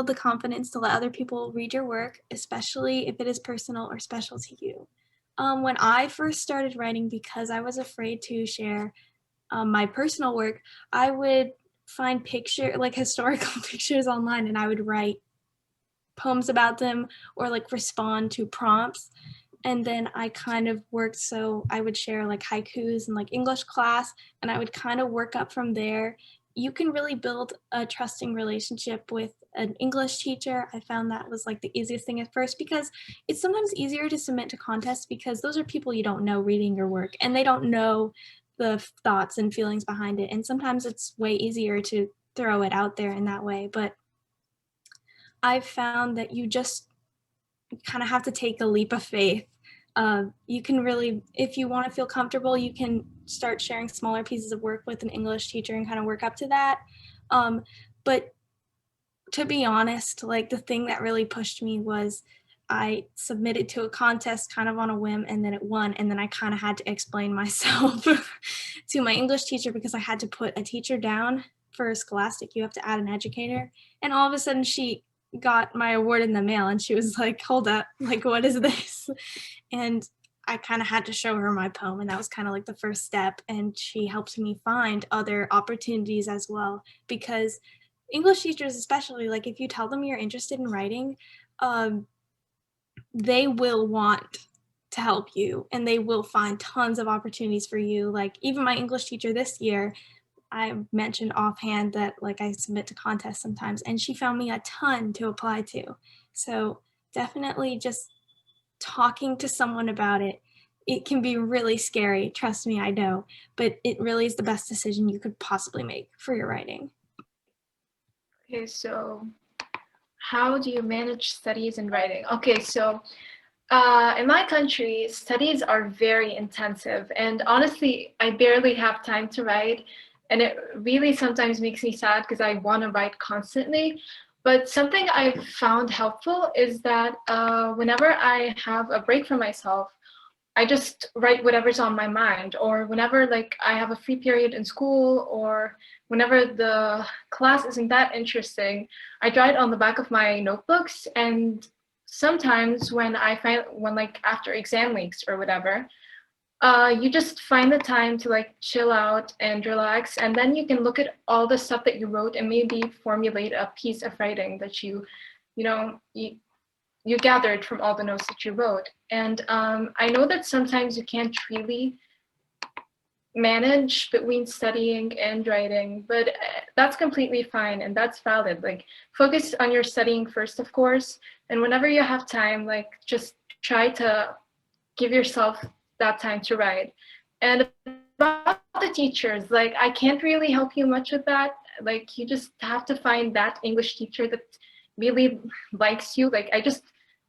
build the confidence to let other people read your work, especially if it is personal or special to you. When I first started writing, because I was afraid to share my personal work, I would find like historical pictures online, and I would write poems about them or like respond to prompts. And then I kind of worked, so I would share like haikus in like English class, and I would kind of work up from there. You can really build a trusting relationship with an English teacher. I found that was like the easiest thing at first, because it's sometimes easier to submit to contests because those are people you don't know reading your work, and they don't know the thoughts and feelings behind it. And sometimes it's way easier to throw it out there in that way. But I've found that you just kind of have to take a leap of faith. You can really, if you want to feel comfortable, you can start sharing smaller pieces of work with an English teacher and kind of work up to that. But to be honest, like the thing that really pushed me was I submitted to a contest kind of on a whim, and then it won, and then I kind of had to explain myself to my English teacher because I had to put a teacher down. For Scholastic, you have to add an educator, and all of a sudden she got my award in the mail, and she was like, hold up, like, what is this? And I kind of had to show her my poem, and that was kind of like the first step, and she helped me find other opportunities as well, because English teachers, especially, like if you tell them you're interested in writing, they will want to help you, and they will find tons of opportunities for you. Like even my English teacher this year, I mentioned offhand that like I submit to contests sometimes, and she found me a ton to apply to. So definitely just talking to someone about it. It can be really scary, trust me, I know, but it really is the best decision you could possibly make for your writing. Okay, so how do you manage studies and writing? Okay, so in my country, studies are very intensive, and honestly, I barely have time to write, and it really sometimes makes me sad because I want to write constantly. But something I've found helpful is that whenever I have a break for myself, I just write whatever's on my mind, or whenever like I have a free period in school, or whenever the class isn't that interesting, I draw it on the back of my notebooks. And sometimes when like after exam weeks or whatever, you just find the time to like chill out and relax, and then you can look at all the stuff that you wrote and maybe formulate a piece of writing that you know, you gathered from all the notes that you wrote. And I know that sometimes you can't really manage between studying and writing, but that's completely fine and that's valid. Like focus on your studying first, of course, and whenever you have time, like just try to give yourself that time to write. And about the teachers, like I can't really help you much with that. Like you just have to find that English teacher that really likes you. Like I just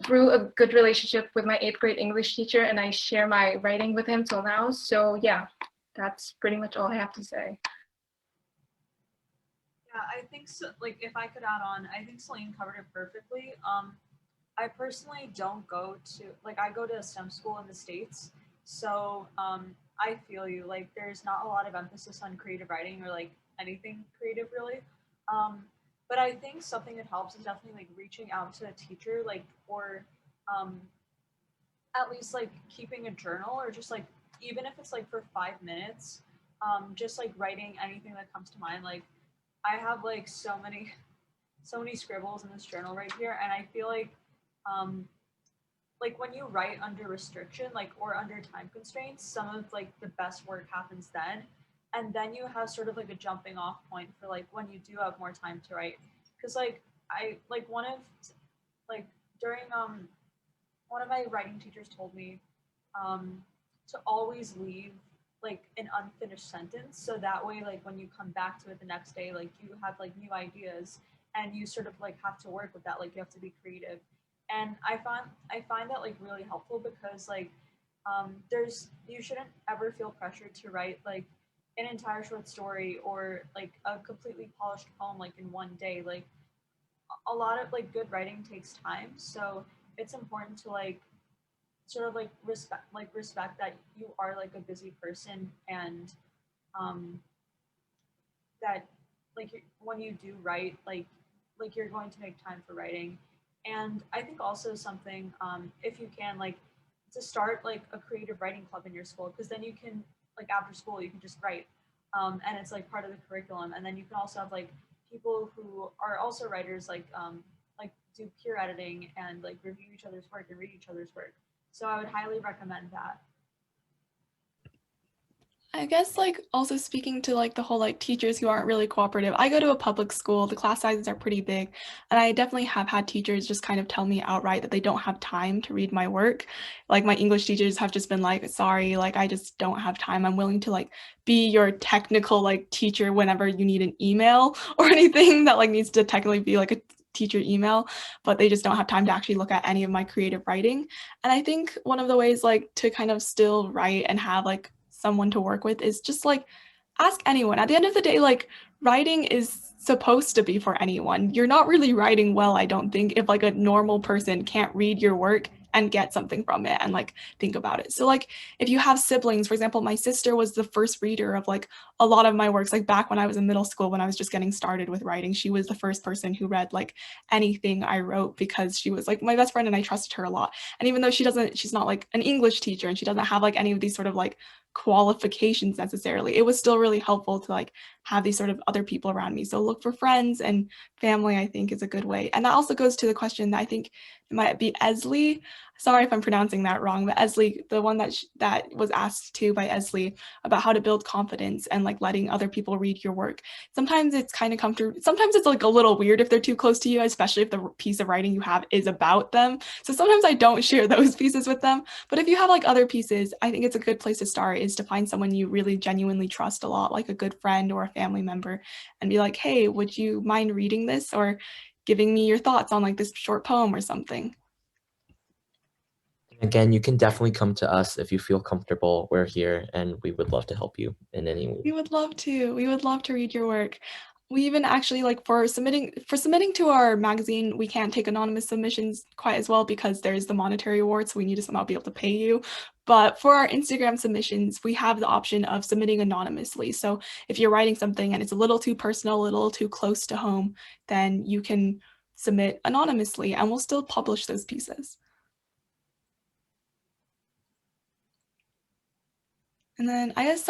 grew a good relationship with my 8th grade English teacher, and I share my writing with him till now. So yeah, that's pretty much all I have to say. Yeah, I think so. Like, if I could add on, I think Celine covered it perfectly. I personally don't go to like I go to a STEM school in the States, so I feel you. Like, there's not a lot of emphasis on creative writing or like anything creative really. Um, but I think something that helps is definitely like reaching out to a teacher, like or um, at least like keeping a journal or just like even if it's like for 5 minutes, just like writing anything that comes to mind. Like I have like so many scribbles in this journal right here, and I feel um, like when you write under restriction, like or under time constraints, some of like the best work happens then, and then you have sort of like a jumping off point for like when you do have more time to write. Because like I like one of like during one of my writing teachers told me um, to always leave like an unfinished sentence so that way like when you come back to it the next day like you have like new ideas and you sort of like have to work with that, like you have to be creative. And I find that like really helpful because like there's you shouldn't ever feel pressured to write like an entire short story or like a completely polished poem like in one day. Like a lot of like good writing takes time, so it's important to like sort of like respect that you are like a busy person and um that like when you do write like like you're going to make time for writing. And I think also something, if you can, like to start like a creative writing club in your school, because then you can like after school you can just write, and it's like part of the curriculum. And then you can also have like people who are also writers, like do peer editing and like review each other's work and read each other's work. So I would highly recommend that. I guess like also speaking to like the whole like teachers who aren't really cooperative. I go to a public school, the class sizes are pretty big, and I definitely have had teachers just kind of tell me outright that they don't have time to read my work. Like my English teachers have just been like, sorry, like I just don't have time. I'm willing to like be your technical like teacher whenever you need an email or anything that like needs to technically be like a teacher email, but they just don't have time to actually look at any of my creative writing. And I think one of the ways like to kind of still write and have like someone to work with is just like ask anyone. At the end of the day, like writing is supposed to be for anyone. You're not really writing well, I don't think, if like a normal person can't read your work and get something from it and like think about it. So like if you have siblings, for example, my sister was the first reader of like a lot of my works. Like back when I was in middle school, when I was just getting started with writing, she was the first person who read like anything I wrote because she was like my best friend and I trusted her a lot. And even though she's not like an English teacher and she doesn't have like any of these sort of like qualifications necessarily, it was still really helpful to like have these sort of other people around me. So look for friends and family, I think, is a good way. And that also goes to the question that I think it might be Esley. Sorry if I'm pronouncing that wrong, but Esley, the one that was asked to by Esley about how to build confidence and like letting other people read your work. Sometimes it's kind of comfortable. Sometimes it's like a little weird if they're too close to you, especially if the piece of writing you have is about them. So sometimes I don't share those pieces with them. But if you have like other pieces, I think it's a good place to start is to find someone you really genuinely trust a lot, like a good friend or a family member, and be like, hey, would you mind reading this or giving me your thoughts on like this short poem or something? Again, you can definitely come to us if you feel comfortable. We're here and we would love to help you in any way. We would love to. We would love to read your work. We even actually like for submitting to our magazine, we can't take anonymous submissions quite as well because there's the monetary award, so we need to somehow be able to pay you. But for our Instagram submissions, we have the option of submitting anonymously. So if you're writing something and it's a little too personal, a little too close to home, then you can submit anonymously and we'll still publish those pieces. And then I guess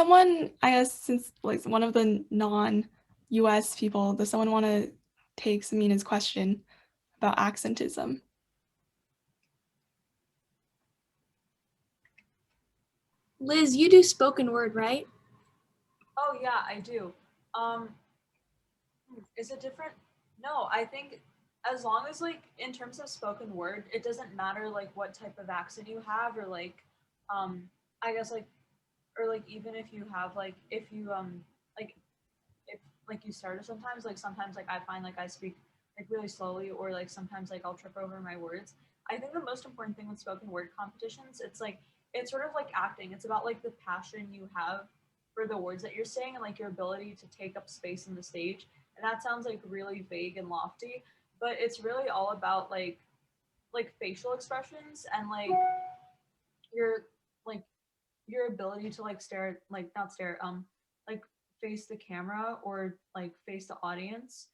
since like one of the non-US people, does someone want to take Semina's question about accentism? Liz, you do spoken word, right? Oh yeah, I do. Um, is it different? No, I think as long as like in terms of spoken word, it doesn't matter like what type of accent you have or like I guess like or like even if you have like if you like if like you started sometimes like I find like I speak like really slowly or like sometimes like I'll trip over my words. I think the most important thing with spoken word competitions, it's like it's sort of like acting. It's about like the passion you have for the words that you're saying and like your ability to take up space in the stage. And that sounds like really vague and lofty, but it's really all about like facial expressions and your like your ability to like stare like not stare like face the camera or like face the audience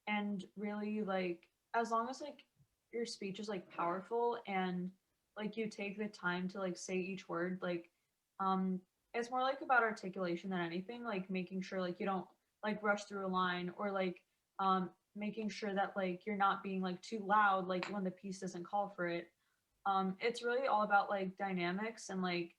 and really like as long as like your speech is like powerful and like you take the time to like say each word like um it's more like about articulation than anything, like making sure like you don't like rush through a line or like making sure that like you're not being like too loud like when the piece doesn't call for it. It's really all about like dynamics and like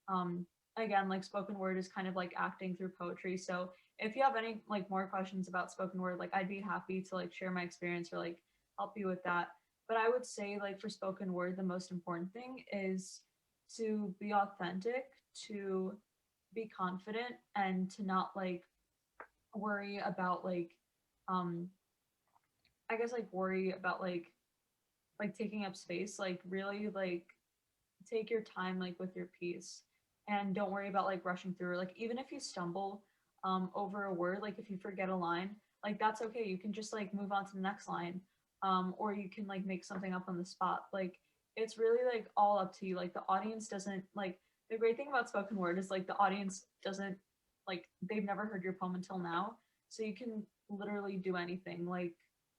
um again like spoken word is kind of like acting through poetry. So if you have any like more questions about spoken word, like I'd be happy to like share my experience or like help you with that. But I would say like for spoken word, the most important thing is to be authentic, to be confident, and to not like worry about um I guess like worry about like taking up space. Like really like take your time like with your piece and don't worry about like rushing through. Like even if you stumble over a word, like if you forget a line, like that's okay. You can just like move on to the next line. Or you can like make something up on the spot. Like it's really like all up to you. Like the audience doesn't like the great thing about spoken word is like the audience doesn't like they've never heard your poem until now. So you can literally do anything. Like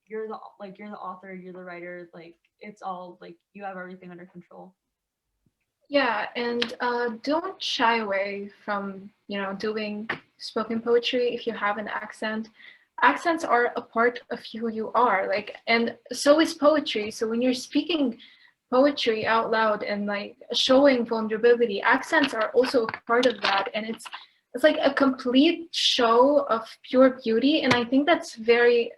you're the author, you're the writer, like it's all like you have everything under control. Yeah, and don't shy away from, doing spoken poetry if you have an accent. Accents are a part of who you are, like, and so is poetry. So when you're speaking poetry out loud and like showing vulnerability, accents are also a part of that, and it's like a complete show of pure beauty, and I think that's very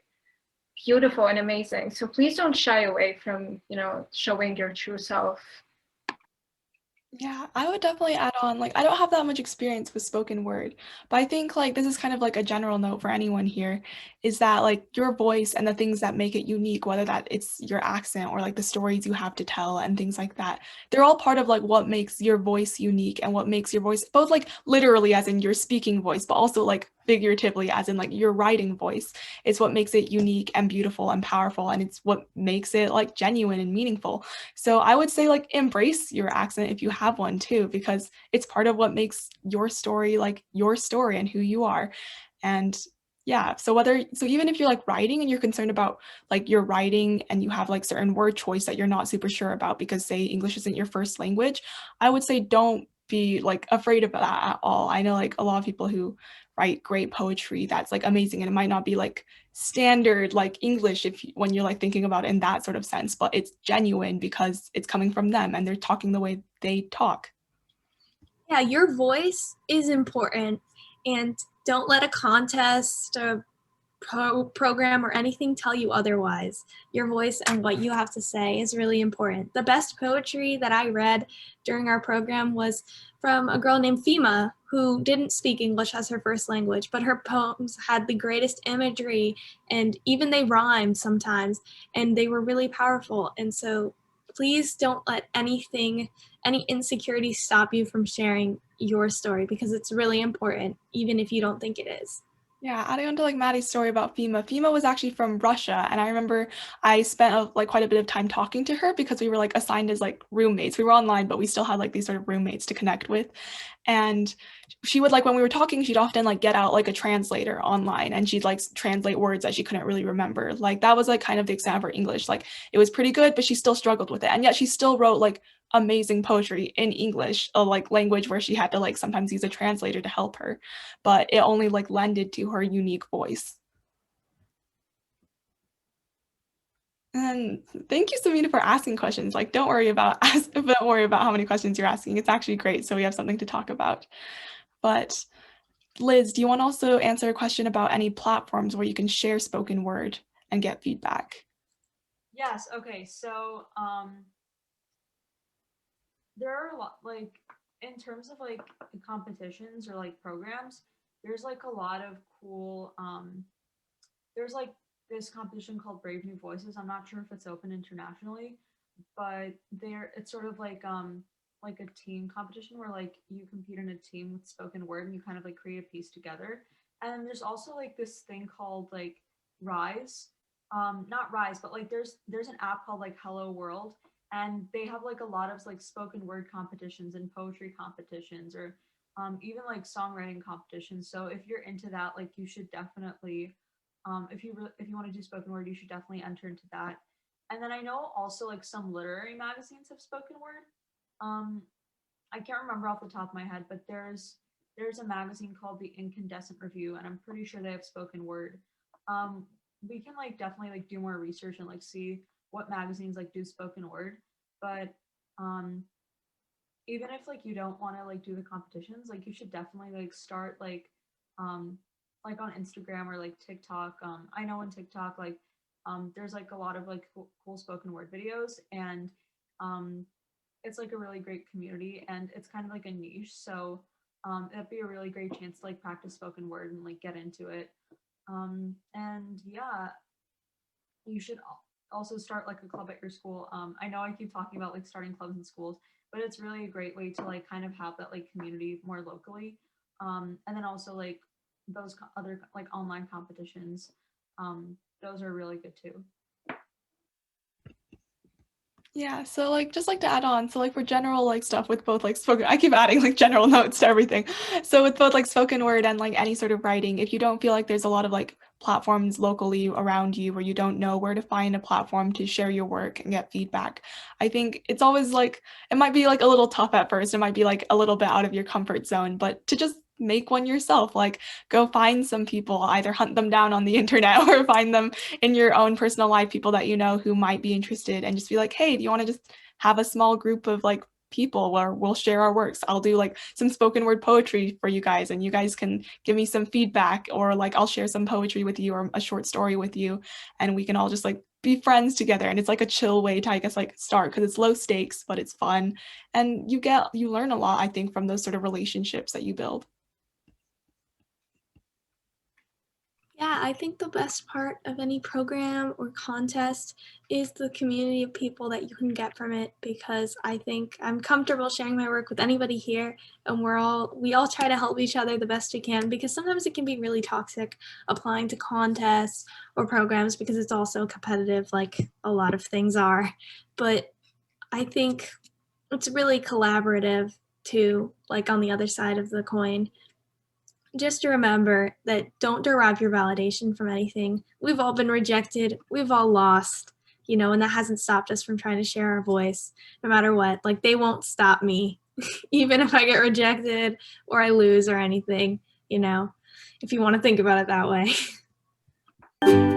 beautiful and amazing. So please don't shy away from, showing your true self. Yeah, I would definitely add on, like, I don't have that much experience with spoken word, but I think, like, this is kind of like a general note for anyone here, is that, like, your voice and the things that make it unique, whether that it's your accent or, like, the stories you have to tell and things like that, they're all part of, like, what makes your voice unique and what makes your voice, both, like, literally as in your speaking voice, but also, like, figuratively as in, like, your writing voice. It's what makes it unique and beautiful and powerful, and it's what makes it, like, genuine and meaningful. So I would say, like, embrace your accent if you have one too, because it's part of what makes your story like your story and who you are. And yeah, so even if you're like writing and you're concerned about like your writing and you have like certain word choice that you're not super sure about because say English isn't your first language, I would say don't be like afraid of that at all. I know like a lot of people who write great poetry that's like amazing, and it might not be like standard like English when you're like thinking about it in that sort of sense, but it's genuine because it's coming from them and they're talking the way they talk. Yeah, your voice is important, and don't let a contest or program or anything tell you otherwise. Your voice and what you have to say is really important. The best poetry that I read during our program was from a girl named Femina, who didn't speak English as her first language, but her poems had the greatest imagery, and even they rhymed sometimes, and they were really powerful. And so please don't let any insecurity stop you from sharing your story, because it's really important, even if you don't think it is. Yeah, adding on to like Maddie's story about Femina. Femina was actually from Russia, and I remember I spent like quite a bit of time talking to her because we were like assigned as like roommates. We were online, but we still had like these sort of roommates to connect with. And she would like when we were talking, she'd often like get out like a translator online, and she'd like translate words that she couldn't really remember. Like that was like kind of the extent of her English. Like it was pretty good, but she still struggled with it, and yet she still wrote like amazing poetry in English, a like language where she had to like sometimes use a translator to help her, but it only like lended to her unique voice. And thank you, Femina, for asking questions. Like, don't worry about how many questions you're asking. It's actually great, so we have something to talk about. But Liz, do you want to also answer a question about any platforms where you can share spoken word and get feedback? Yes. Okay. So there are a lot like in terms of like competitions or like programs. There's like a lot of cool. There's like this competition called Brave New Voices. I'm not sure if it's open internationally, but it's sort of like a team competition where like you compete in a team with spoken word and you kind of like create a piece together. And then there's also like this thing called like Rise. Not Rise, but like there's an app called like Hello World, and they have like a lot of like spoken word competitions and poetry competitions, or even like songwriting competitions. So if you're into that, like you should definitely if you want to do spoken word, you should definitely enter into that. And then I know also like some literary magazines have spoken word. Um, I can't remember off the top of my head, but there's a magazine called the Incandescent Review, and I'm pretty sure they have spoken word. Um, we can like definitely like do more research and like see what magazines like do spoken word. But um, even if like you don't want to like do the competitions, like you should definitely like start um like on Instagram or like TikTok. I know on TikTok like there's like a lot of like cool spoken word videos, and um it's like a really great community, and it's kind of like a niche. So that'd be a really great chance to like practice spoken word and like get into it. And yeah, you should also start like a club at your school. I know I keep talking about like starting clubs in schools, but it's really a great way to like kind of have that like community more locally. And then also like those other like online competitions, those are really good too. Yeah, so like just like to add on, so like for general like stuff with both like spoken, I keep adding like general notes to everything. So with both like spoken word and like any sort of writing, if you don't feel like there's a lot of like platforms locally around you where you don't know where to find a platform to share your work and get feedback, I think it's always like it might be like a little tough at first. It might be like a little bit out of your comfort zone, but to just make one yourself, like go find some people, either hunt them down on the internet or find them in your own personal life, people that you know who might be interested, and just be like, hey, do you want to just have a small group of like people where we'll share our works? I'll do like some spoken word poetry for you guys, and you guys can give me some feedback, or like I'll share some poetry with you or a short story with you, and we can all just like be friends together. And it's like a chill way to, I guess, like start, because it's low stakes but it's fun, and you learn a lot, I think, from those sort of relationships that you build. Yeah, I think the best part of any program or contest is the community of people that you can get from it, because I think I'm comfortable sharing my work with anybody here, and we all try to help each other the best we can, because sometimes it can be really toxic applying to contests or programs because it's also competitive like a lot of things are. But I think it's really collaborative too, like on the other side of the coin. Just to remember that don't derive your validation from anything. We've all been rejected, we've all lost, and that hasn't stopped us from trying to share our voice no matter what. Like, they won't stop me, even if I get rejected or I lose or anything, if you want to think about it that way.